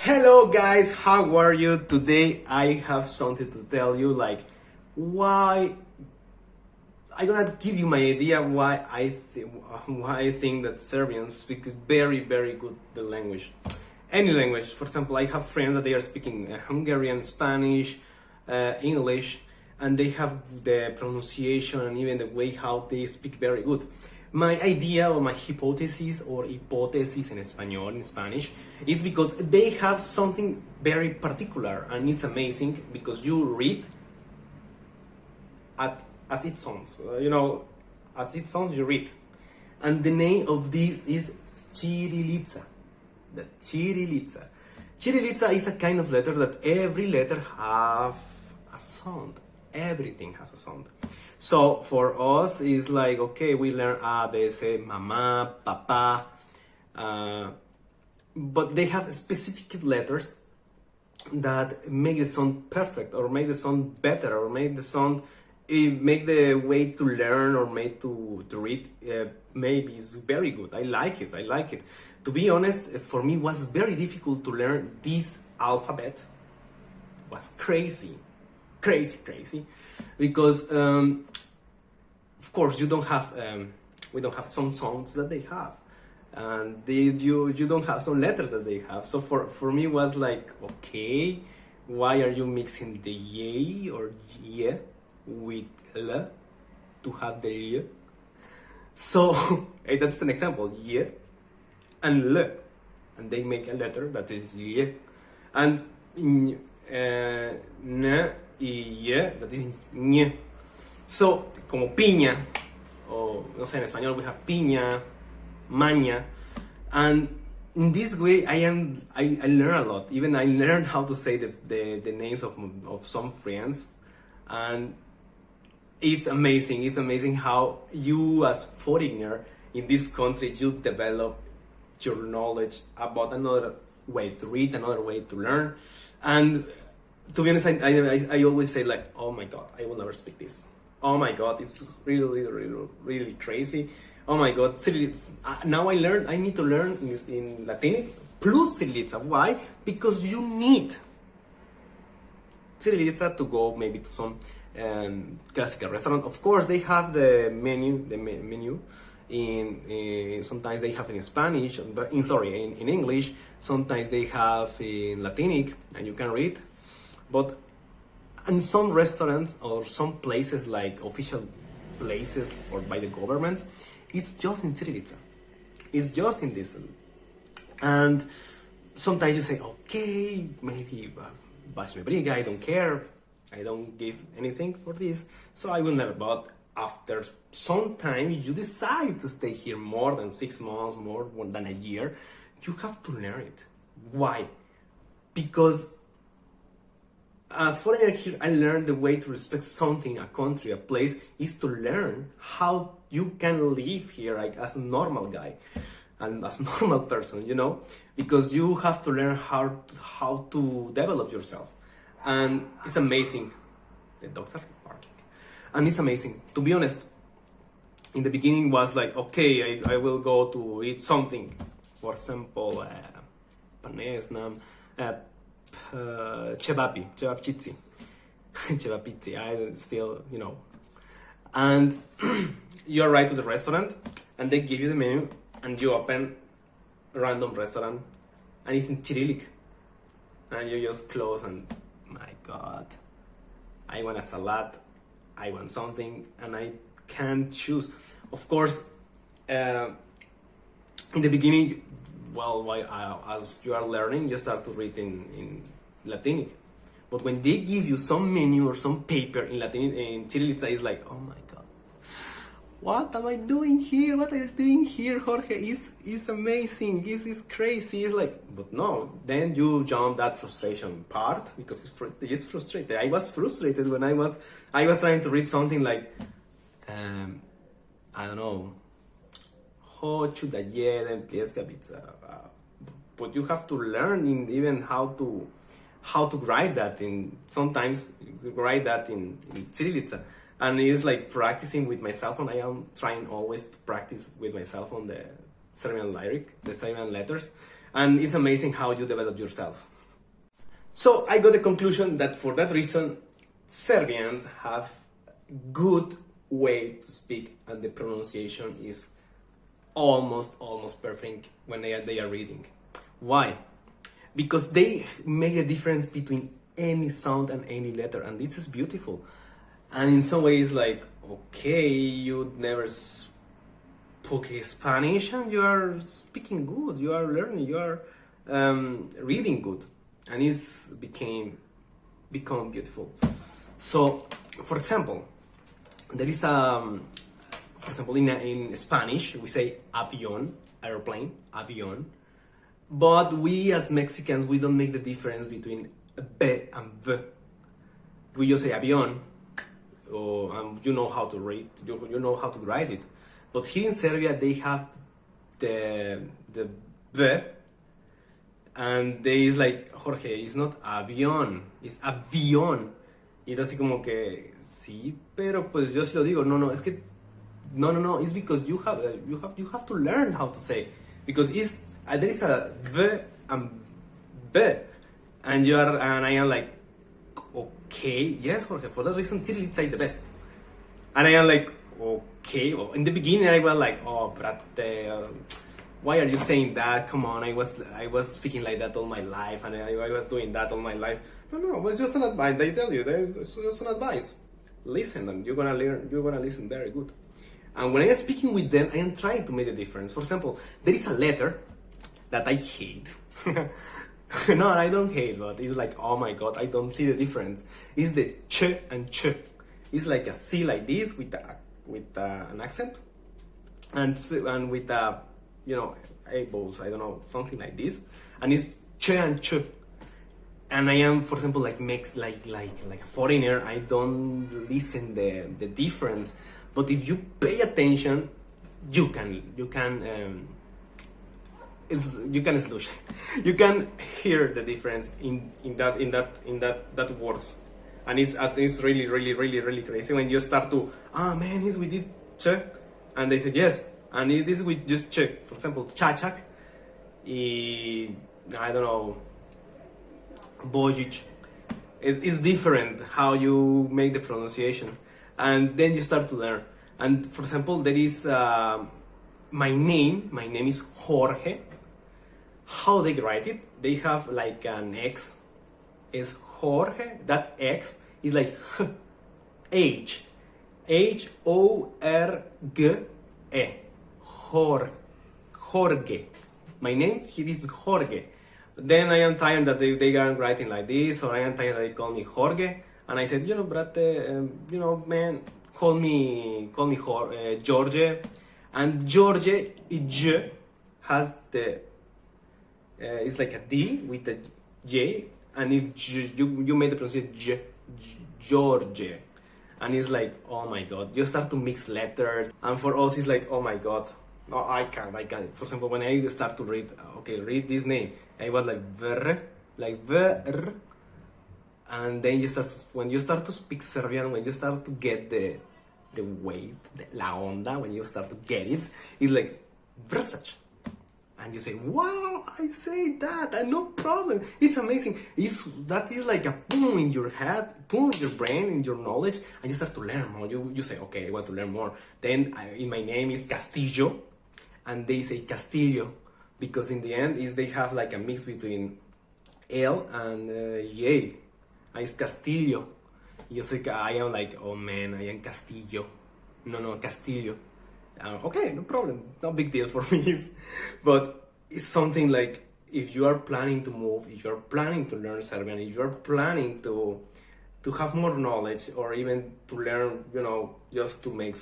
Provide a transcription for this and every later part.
Hello guys, how are you? Today I have something to tell you, like why I'm gonna give you my idea why I think that Serbians speak very good the language. Any language. For example, I have friends that they are speaking Hungarian, Spanish, English, and they have the pronunciation and even the way how they speak very good. My idea or my hypothesis in español, in Spanish, is because they have something very particular and it's amazing because you read as it sounds. As it sounds, you read. And the name of this is Cirilica. The Cirilica. Cirilica is a kind of letter that every letter have a sound. Everything has a sound. So for us, it's like, okay, we learn A, B, C, mama, papa, but they have specific letters that make the sound perfect, or make the sound better, or make the sound, make the way to learn or make to read, maybe is very good. I like it. To be honest, for me, it was very difficult to learn this alphabet. It was crazy, because of course you don't have we don't have some sounds that they have, and you don't have some letters that they have. So for me it was like, okay, why are you mixing the y or y with l to have the l? So that's an example, y and l, and they make a letter that is y, and n y that is ñ. So, como piña, or no sé, en español we have piña, maña, and in this way I learn a lot. Even I learned how to say the names of some friends, and it's amazing. It's amazing how you, as foreigner in this country, you develop your knowledge about another way to read, another way to learn. And to be honest, I always say, like, oh my god, I will never speak this. Oh my god, it's really crazy. Oh my god, now I need to learn in Latinic plus Cirilica. Why? Because you need Cirilica to go maybe to some classical restaurant. Of course, they have the menu in sometimes they have in Spanish, but in English. Sometimes they have in Latinic, and you can read. But in some restaurants or some places, like official places or by the government, it's just in Cirilica. It's just in this. And sometimes you say, okay, maybe bash me briga, I don't care. I don't give anything for this, so I will never. But after some time, you decide to stay here more than 6 months, more than a year, you have to learn it. Why? Because as foreigner here, I learned the way to respect something, a country, a place, is to learn how you can live here, like as a normal guy and as a normal person, because you have to learn how to develop yourself. And it's amazing. The dogs are barking. And it's amazing. To be honest, in the beginning was like, okay, I will go to eat something. For example, panesnam, cevapcici, I still, and you arrive to the restaurant and they give you the menu and you open a random restaurant and it's in Cirilic, and you just close and, my god, I want a salad, I want something, and I can't choose. Of course, in the beginning, as you are learning, you start to read in Latinic. But when they give you some menu or some paper in Latinic, in Cirilica, it's like, oh my god, what am I doing here? What are you doing here, Jorge? It's amazing. This is crazy. It's like, but no. Then you jump that frustration part because it's frustrated. I was frustrated when I was trying to read something like, I don't know. But you have to learn even how to write that sometimes you write that in Cirilica, and it's like practicing with my cell phone. I am trying always to practice with my cell phone the Serbian letters, and it's amazing how you develop yourself. So I got the conclusion that for that reason, Serbians have good way to speak, and the pronunciation is almost perfect when they are reading. Why? Because they make a difference between any sound and any letter, and this is beautiful. And in some ways, like, okay, you never spoke Spanish and you are speaking good, you are learning, you are reading good, and it's become beautiful. So, for example, there is for example, in Spanish we say avión, airplane, avión, but we as Mexicans, we don't make the difference between B and V. We just say avión, you know how to read, you know how to write it. But here in Serbia, they have the V, and there is like, Jorge, it's not avión, it's avión. Y es así como que, sí, pero pues yo sí lo digo, no, es que, no, it's because you have to learn how to say, because there is a V and B, and I am like, okay, yes, Jorge, for that reason, Cirilica is the best. And I am like, okay, well, in the beginning I was like, oh, brate, why are you saying that? Come on, I was speaking like that all my life, and I was doing that all my life. No, it was just an advice. They tell you, it's just an advice. Listen, and you're gonna learn. You're gonna listen very good. And when I am speaking with them, I am trying to make a difference. For example, there is a letter that I hate. No, I don't hate, but it's like, oh my god, I don't see the difference. It's the ch and ch. It's like a C like this with an accent, and with a-balls, I don't know, something like this, and it's ch and ch. And I am, for example, like a foreigner, I don't listen the difference. But if you pay attention, you can solution. You can hear the difference in that words, and it's really crazy when you start to man, he's with this ch, and they say yes, and this is with just ch. For example, chachak, I don't know, Bojic. It's different how you make the pronunciation, and then you start to learn. And for example, there is my name is Jorge. How they write it, they have like an X, is Jorge. That X is like H, H-O-R-G-E, Jorge. My name here is Jorge. Then I am tired that they are writing like this, or I am tired that they call me Jorge, and I said, brate, man, call me George, and George, J has the it's like a D with a J, and it's you made the pronunciation George, and it's like, oh my god, you start to mix letters, and for us it's like, oh my god, no, I can't. For example, when I start to read, read this name, I was like ver, and then when you start to speak Serbian, when you start to get the wave, la onda, when you start to get it, it's like Versace. And you say, wow, I say that, and no problem. It's amazing. That is like a boom in your head, boom in your brain, in your knowledge, and you start to learn more. You say, okay, I want to learn more. Then in my name is Castillo, and they say Castillo, because in the end they have like a mix between L and Y. It's Castillo. You say, I am like, oh man, I am Castillo. No, Castillo. Okay, no problem, no big deal for me. But it's something like, if you are planning to move, if you are planning to learn Serbian, if you are planning to have more knowledge, or even to learn, just to make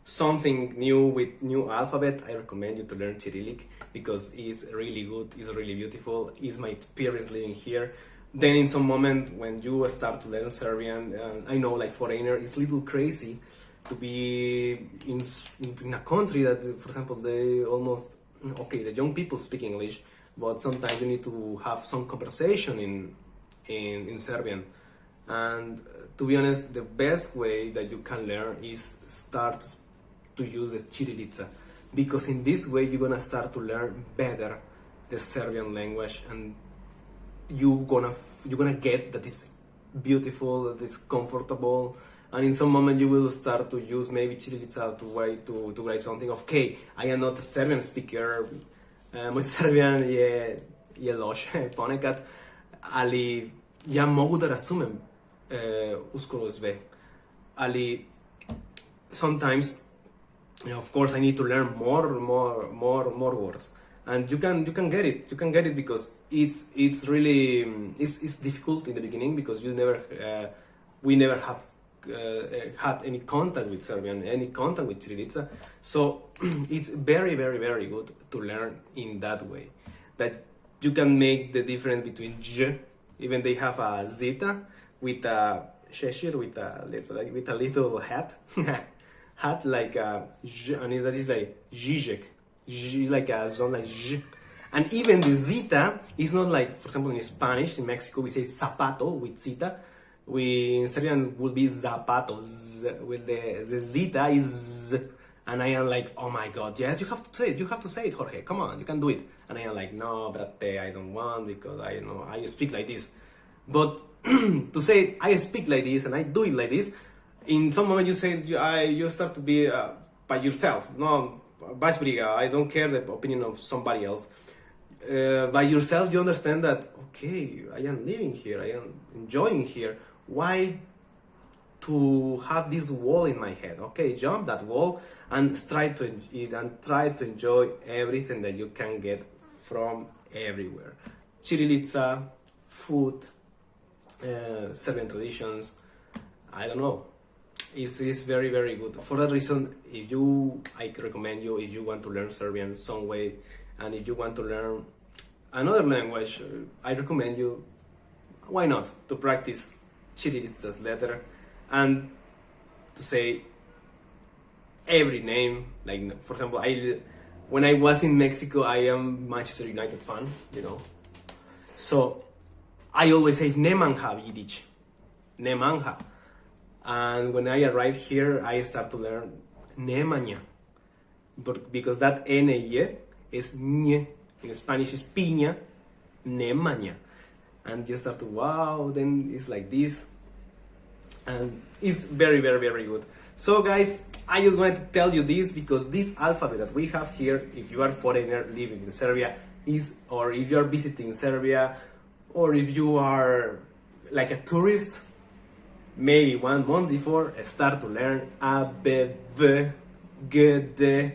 something new with new alphabet, I recommend you to learn Cyrillic, because it's really good, it's really beautiful. It's my experience living here. Then in some moment when you start to learn Serbian, I know, like foreigner, it's a little crazy to be in a country that, for example, the young people speak English, but sometimes you need to have some conversation in Serbian. And to be honest, the best way that you can learn is start to use the Cirilica, because in this way you're gonna start to learn better the Serbian language, and you're gonna get that is beautiful, that is comfortable, and in some moment you will start to use maybe Cirilica to write something. Okay, I am not a Serbian speaker, moj Serbian je loše ponekad, ali ja mogu da razumem uskoro sve. Ali sometimes, of course, I need to learn more words, and you can get it because it's really it's difficult in the beginning because we never have had any contact with Serbian, any contact with Cirilica, so it's very good to learn in that way, that you can make the difference between j, even they have a zeta with a sheshir with a little hat hat like a j, and that is like zizek, like a zone like j. And even the zeta is not like, for example, in Spanish, in Mexico, we say zapato with zeta. In Serbian would be zapato, with the zeta is z. And I am like, oh my god, yes, you have to say it, Jorge, come on, you can do it. And I am like, no, brate, I don't want, because I speak like this. But to say I speak like this and I do it like this, in some moment you say you start to be by yourself. No, baš briga, I don't care the opinion of somebody else. By yourself, you understand that, okay, I am living here, I am enjoying here. Why to have this wall in my head? Okay, jump that wall and try to enjoy everything that you can get from everywhere. Cirilica, food, Serbian traditions, I don't know. It's very good. For that reason, I recommend you, if you want to learn Serbian some way, and if you want to learn another language, I recommend you, why not, to practice Cirilica's letter and to say every name. Like, for example, when I was in Mexico, I am Manchester United fan, so I always say Nemanja Vidic, Nemanja. And when I arrived here, I start to learn Nemanja, because that N-Y is Nye. In Spanish is piña, Nemanja. And you start to, wow, then it's like this. And it's very good. So guys, I just wanted to tell you this because this alphabet that we have here, if you are foreigner living in Serbia, or if you are visiting Serbia, or if you are like a tourist, maybe 1 month before, start to learn A, B, V, G, D,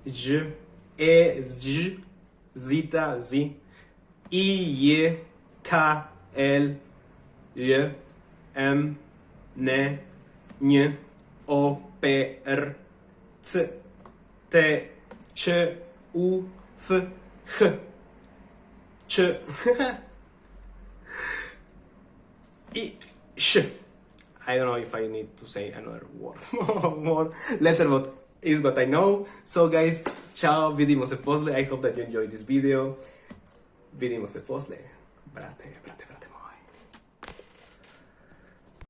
J, E, J, Zeta, Z, I, J, K, L, J, M, N, N, O, P, R, C, T, Č, U, F, H, Č, I, Š. I don't know if I need to say another word more letter, but is what I know. So guys, ciao, vidimo se posle. I hope that you enjoyed this video. Vidimo se posle. Brate.